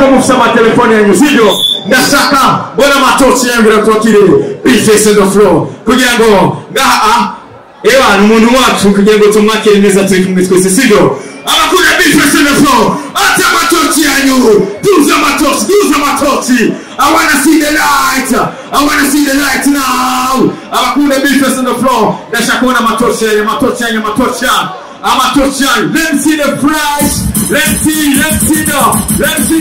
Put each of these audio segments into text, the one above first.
mufisa amatelefone yanyu sibyo ndashaka mbona amatoci yanyu ratwakire Bface on the floor kugira ngo ngaha ewa n'umuntu wacu kugira ngo tumwakire neza turi kumwe twese sibyo abakunda Bface on the floor ata amatoci yanyu duza amatoci I wanna see the light now abakunda Bface on the floor ndashaka kubona amatoci yanyu let me see the price. Let's see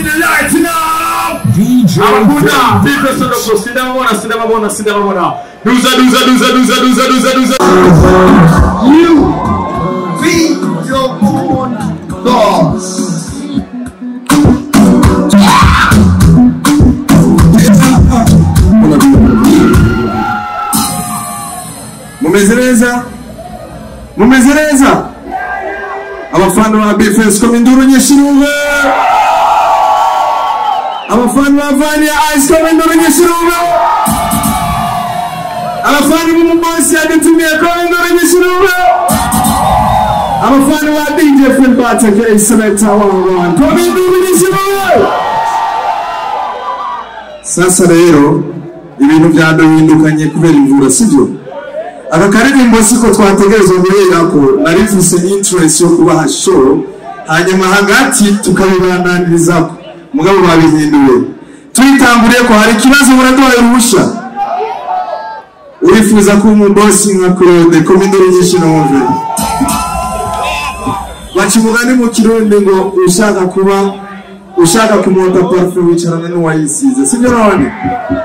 the lights now. DJ Abakunda, Bface on the floor. Sidamabona. Duza. You be your own boss. Mumezereza. Abafana ba Bface come induru nyeshiruwe. Abafana ba Vania Ice come induru nyeshiruwe. Abafana ba Mumbosi adutumie come induru nyeshiruwe. Abafana ba DJ Philbert aka Selector 101 come induru nyeshiruwe. Sasa rero ibintu byadohindukanye kubera imvura sibyo. Aka karirimbo siko twategerezwa guhera ko narifuse interest yo kubaha show hanyuma hagati tukabibananiriza mugabo babihinduye twitamburiye ko hari kibazo buradoye ruhusha urifuza ko umubosi nka Claude komindoro nyinshi n'umve bacimugani mu kirundi ngo ushaka kumota parfum wicarana n'uwayisize sibyo none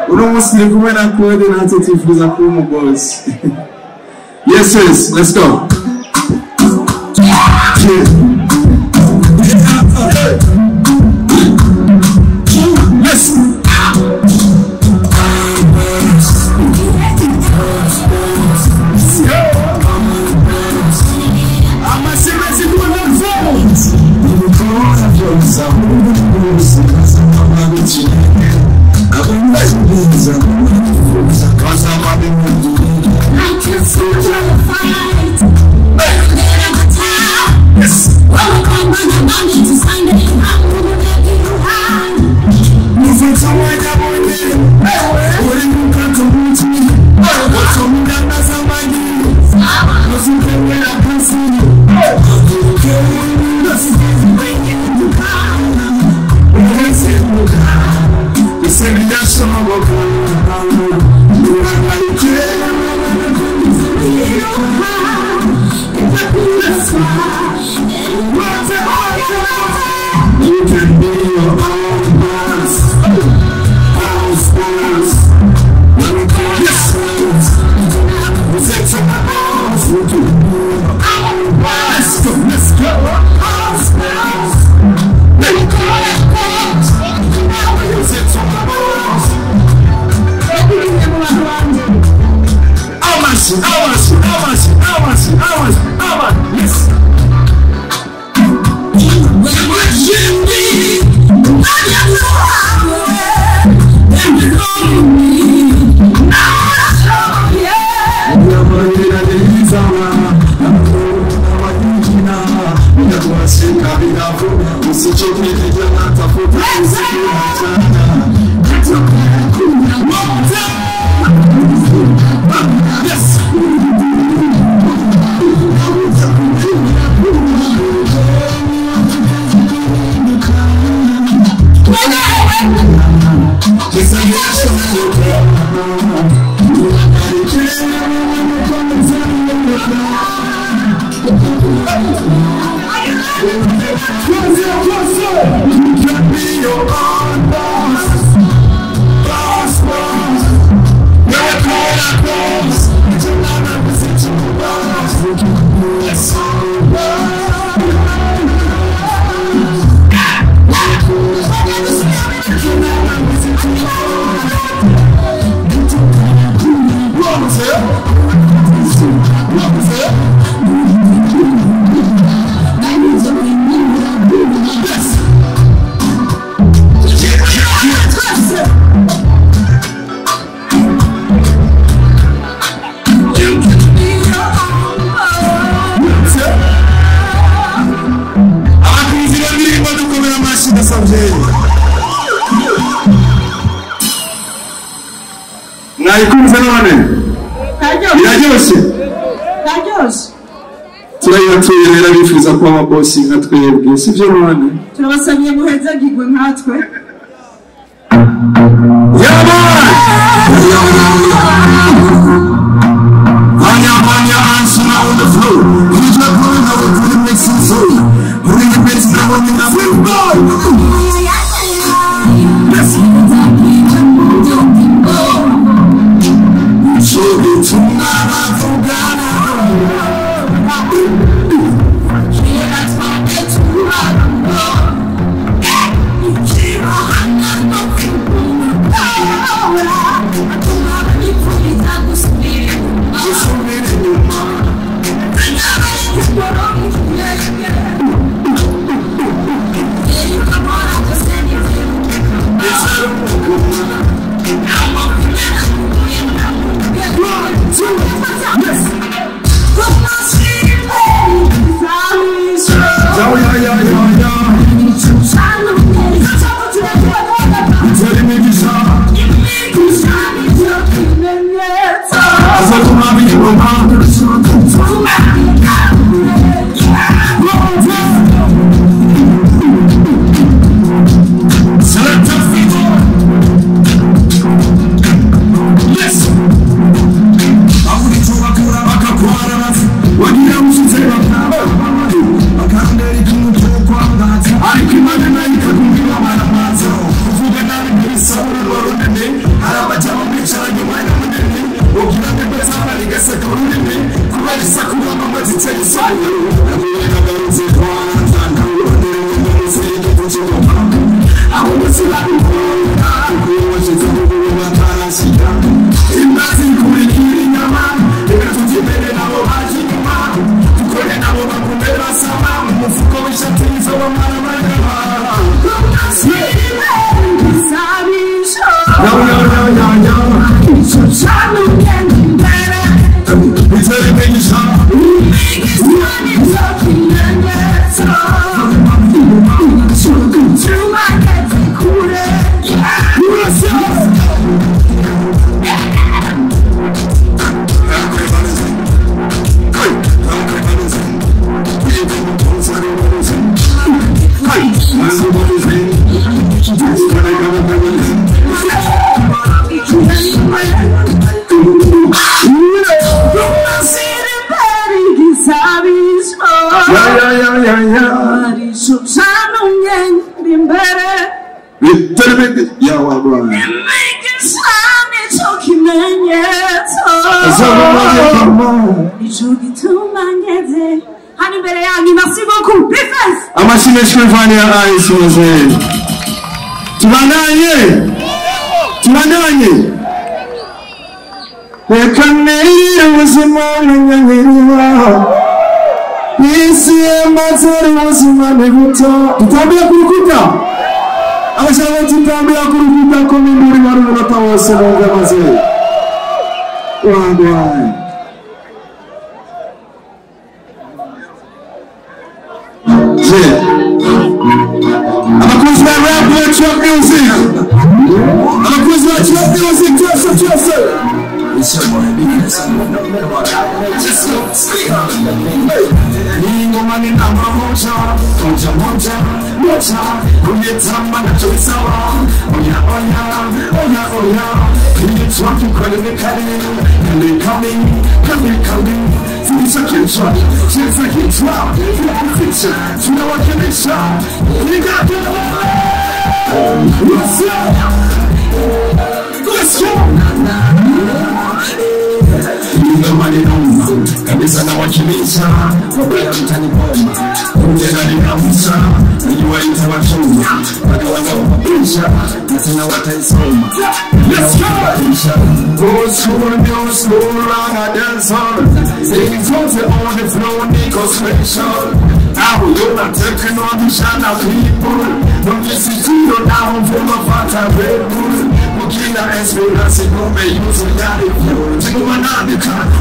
uno musiri kumwe na Claude natwe twifuza ko umubosi. Yes, let's go. Yes. mwayikunze none biraryoshe turayibatuye rero bifuza kuba ababosi nka twebwe sibyo none turabasabye muhezagirwe nkatwe on the floor. He's not going over to the mixing zone. Bring the best now on the football.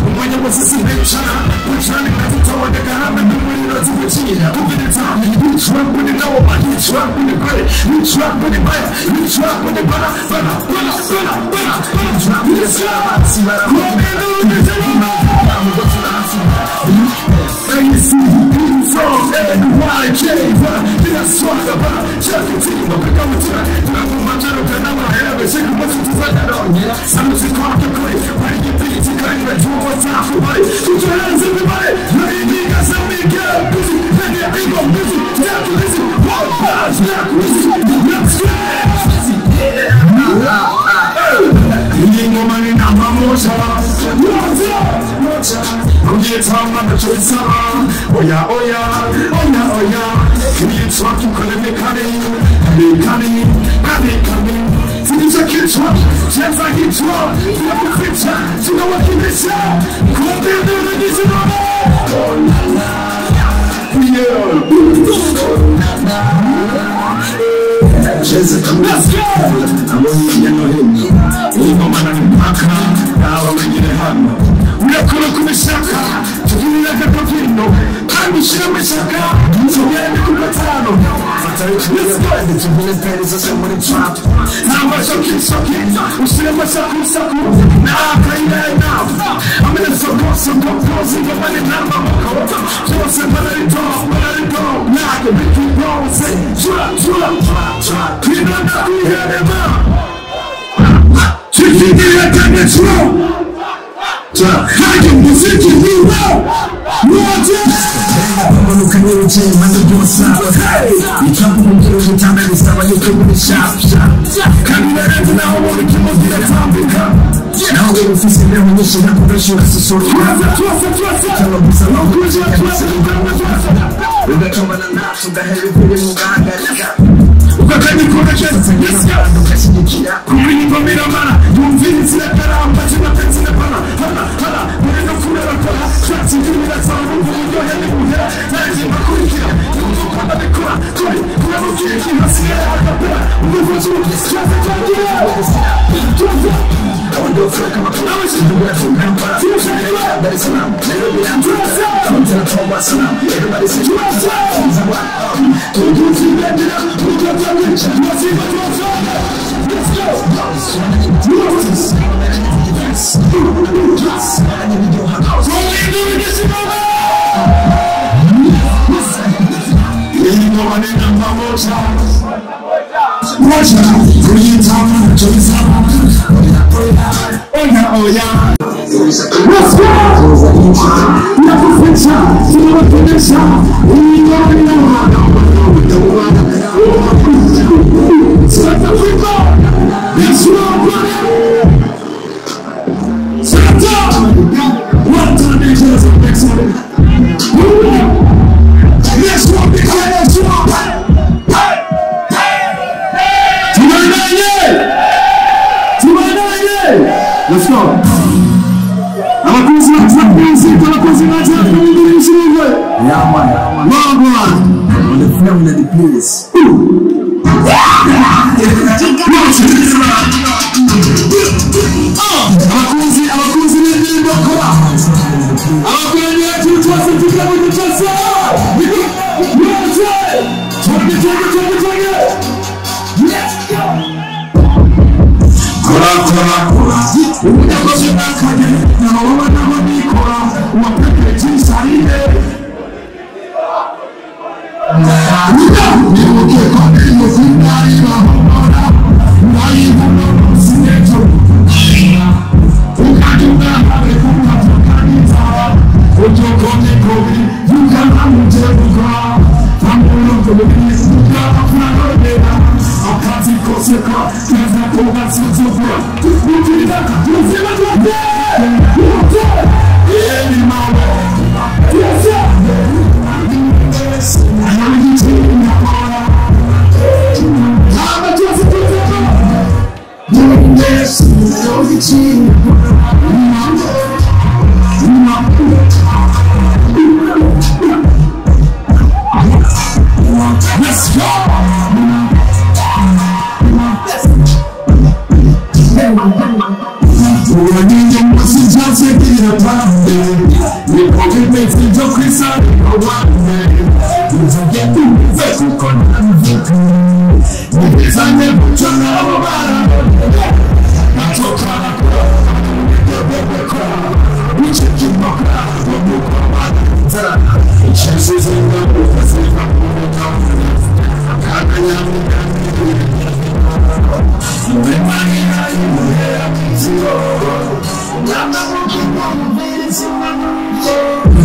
Umwanya wose sinabishaka, ushani ngazitoa deka hame to the team. Open the top. You truck with the lower, you truck with the credit, you truck with the buyer, you truck with the butter. You truck with the side. See what I'm and you see the from and the wild cave. Then I saw the bar, just continue to pick up the time. I'm my general, and I'm have a second person to find that on. I'm just a car to play. When you think it's a kind of two more time for money, put your hands everybody. Now you need us and we get busy. Then you ain't go busy. Now to listen. What bars, not busy. Let's get busy. You know money now, I'm more I'm here talking about the choice. Oh yeah. Can you talk to Colin coming? Finish a kid truck, just like it's wrong. You have a picture, you know what you miss out. Come there, this is all. Oh let's go! I'm only we are going to Shaka, to do like a Pavino. I'm Shaka, so we are in the Patano. Let's go. The million pennies are someone trapped. Now I'm shocking. We still have a sucker. Now I'm playing that now. I'm in a circle, some closing the money now. So I said, but I don't go. Now I can make you go and say, try. You know that we had him out. Chicken, it's wrong. I can visit you now. I'm looking at you, man. You're doing hey, you jump on the time and start when you come in the shop. Can you let it now? I want to come up with a time to come. Now we're facing the mission of professional sort of tell them it's a long question. We're the common and not so the heavy feeling of God. Ukakani corrections, let's go. Kumini pamira mana, yumvini sila kara, mpachina pensina pana. Hala, mwenendo kura rakora, shati yumira samu, mwenendo hene muhera, taji makurikira, yumvu panda dekura, kuna mukiri kihasira, akapera, mwenendo juu, shati jangire. I want to feel come up, I wish you were from Kampala. That is a lamb, never be lamb. Come to the top, what's a lamb? Everybody say, what's a lamb? Don't you see that? We got the rich, what's it, what's up? Let's go! Oh yeah. Let's go! Let's go. Yeah, man. On the film of the place. We're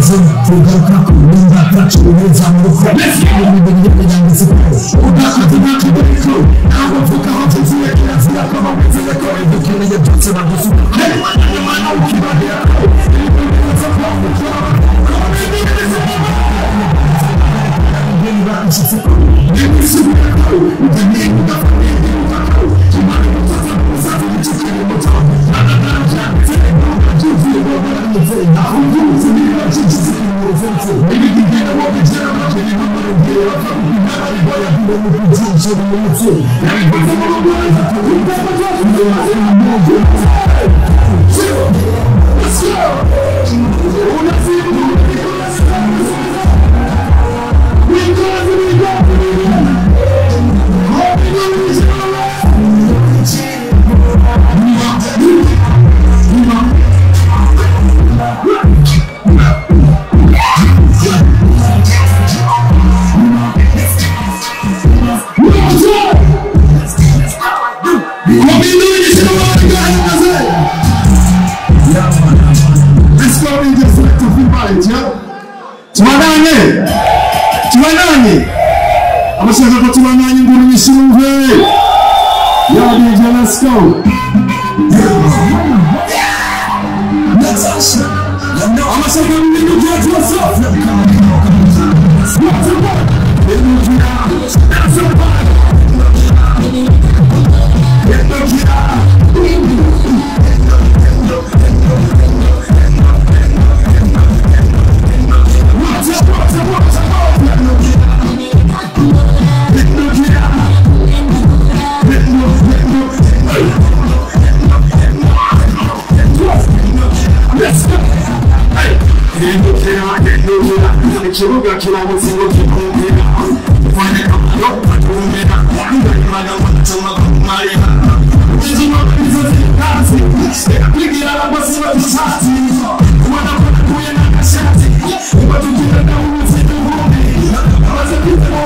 ibibazo tugaruka ku nimba kacu neza mu rugo n'ibindi byanditse udakoze n'akabariko aho vuga aho tuziye kirazira ko bameze ko dukeneye byose bagusuka nyamana ukibahera Tumananye abashaka ko tumananye nguru nyishimwe ya DJ let's go abashaka ibintu byacu ikibuga kiramutse ngo gikumira kwandika no patumira ndagimana mutuma kumariha ubuzima bwizozi kazi kwigira abasi batusati kubona ko kuye nakashati ubatugira na uzi n'ubundi abaze kwitamo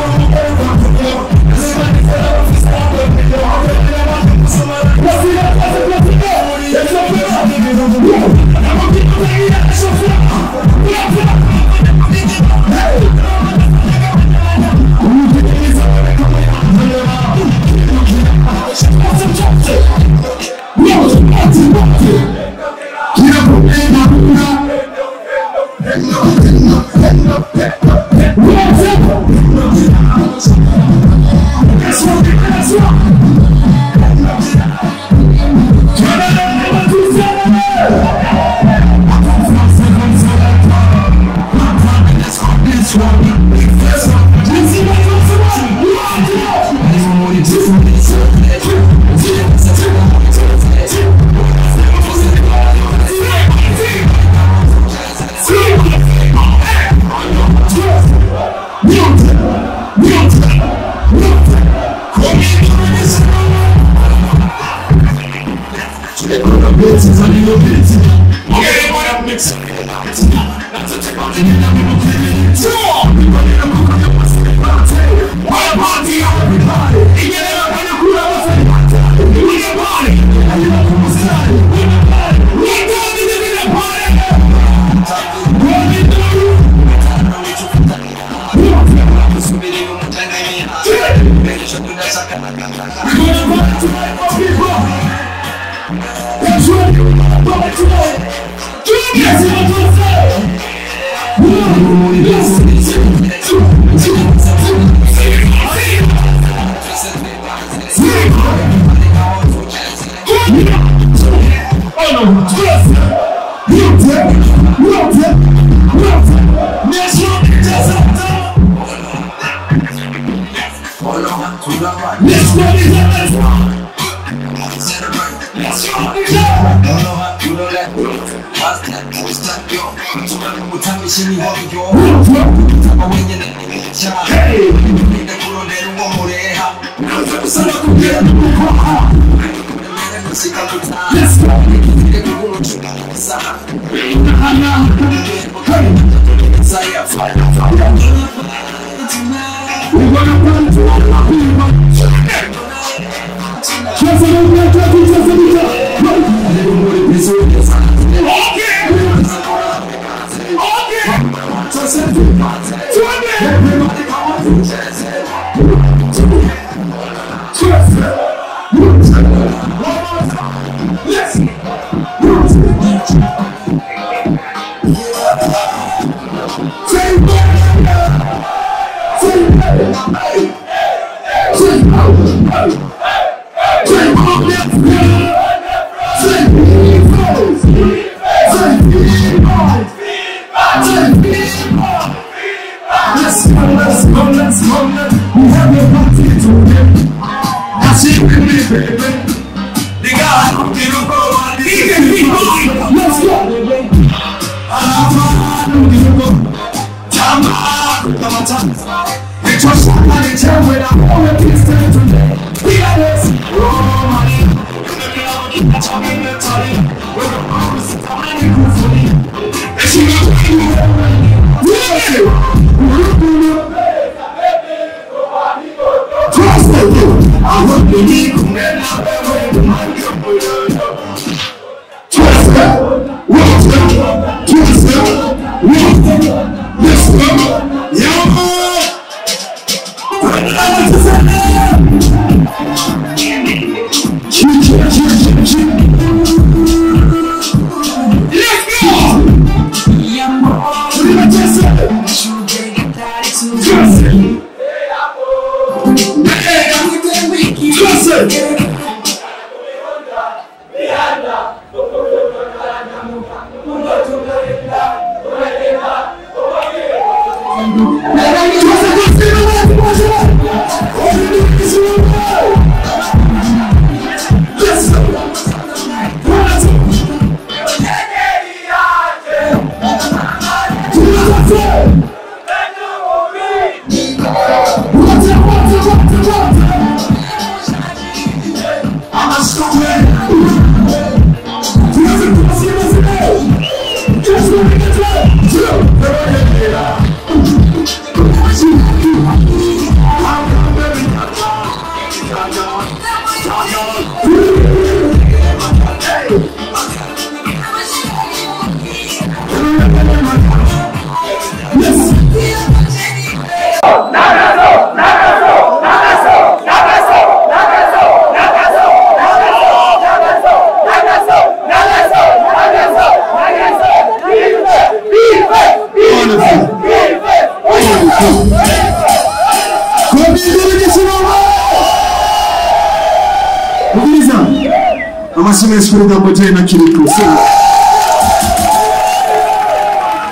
Okay.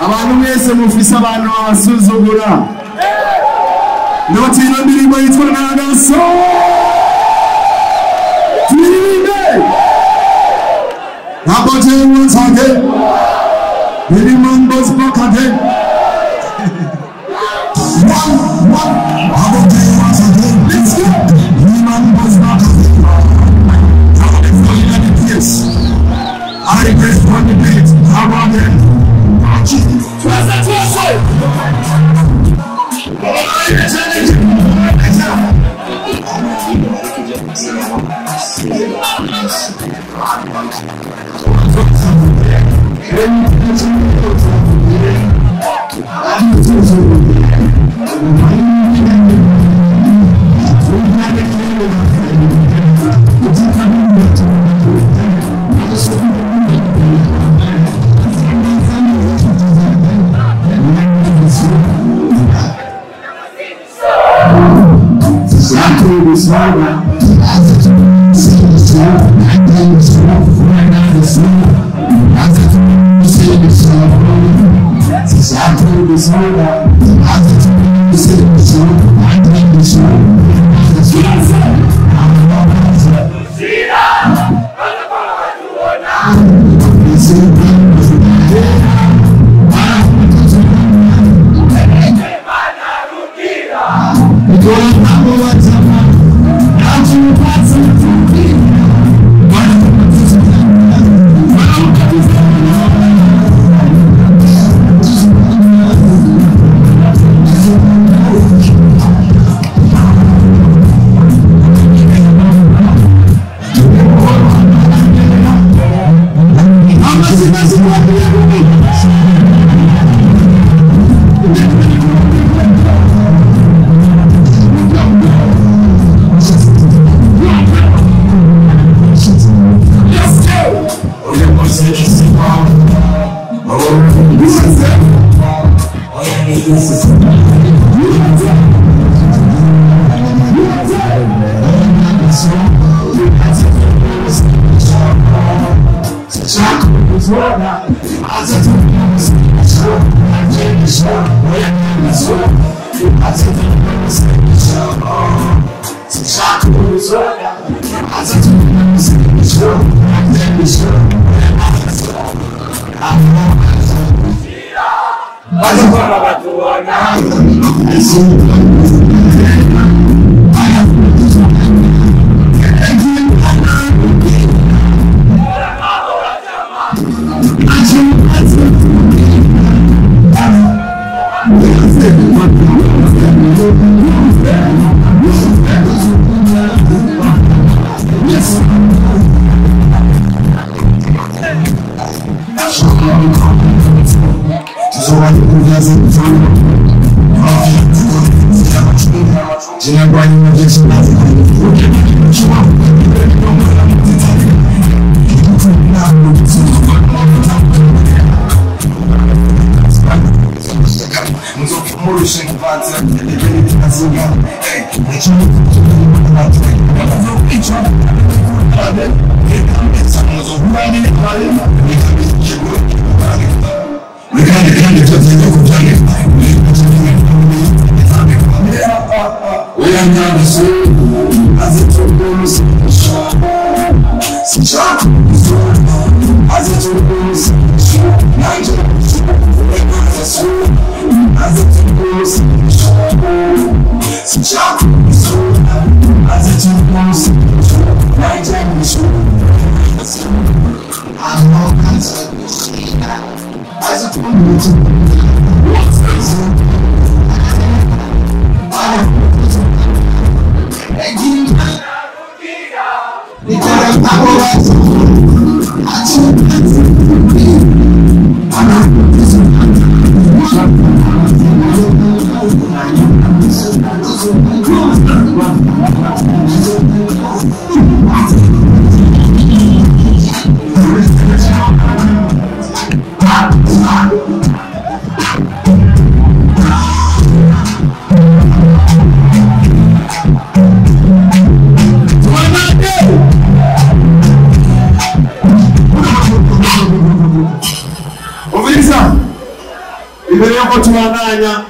abantu mwese mufise abantu babasuzugura ndabatinya indirimbo yitwa Nagaso turirimbe ntabwo jewe nsange Billy Mambo's back again ntabwo jewe nsange let's go Billy Mambo's back again yes I request for the beat how about it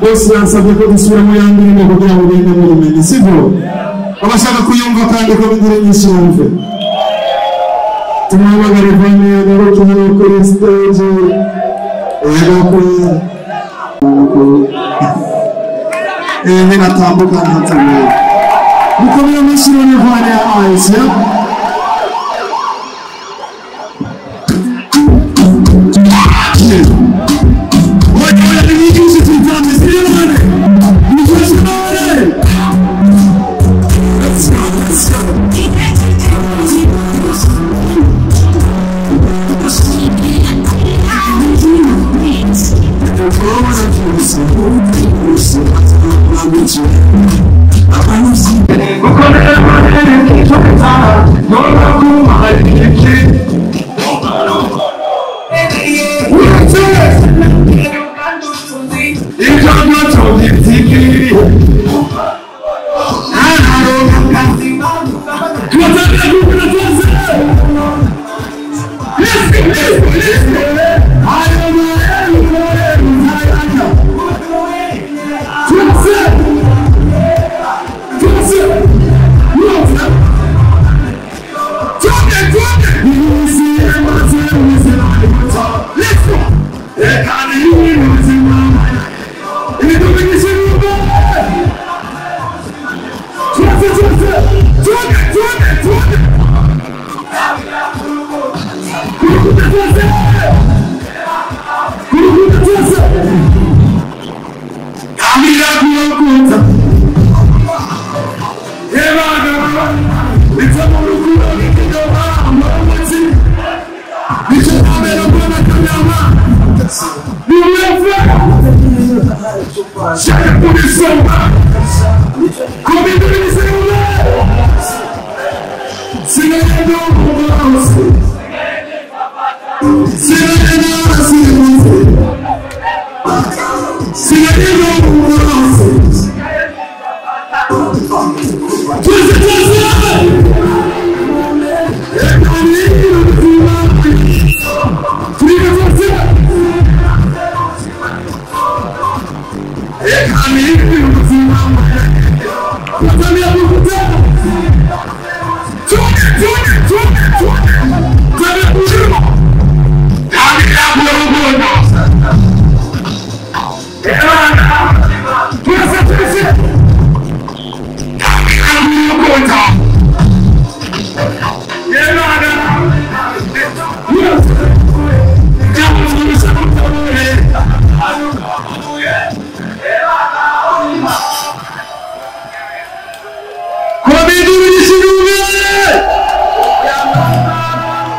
bose yansabye ko dusubira mu yandi ndimo kugira ngo bende mu bumenyi sivyo abashaka kuyumva kandi ko bindire nyinshi yumve tumabagare vane rero tumwe kuri stage rero kuri natambuka ntatamwe mukomere amashiro ni vane ya ice ya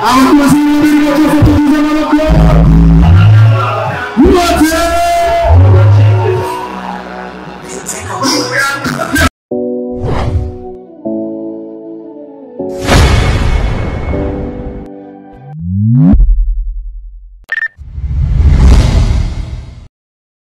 I'm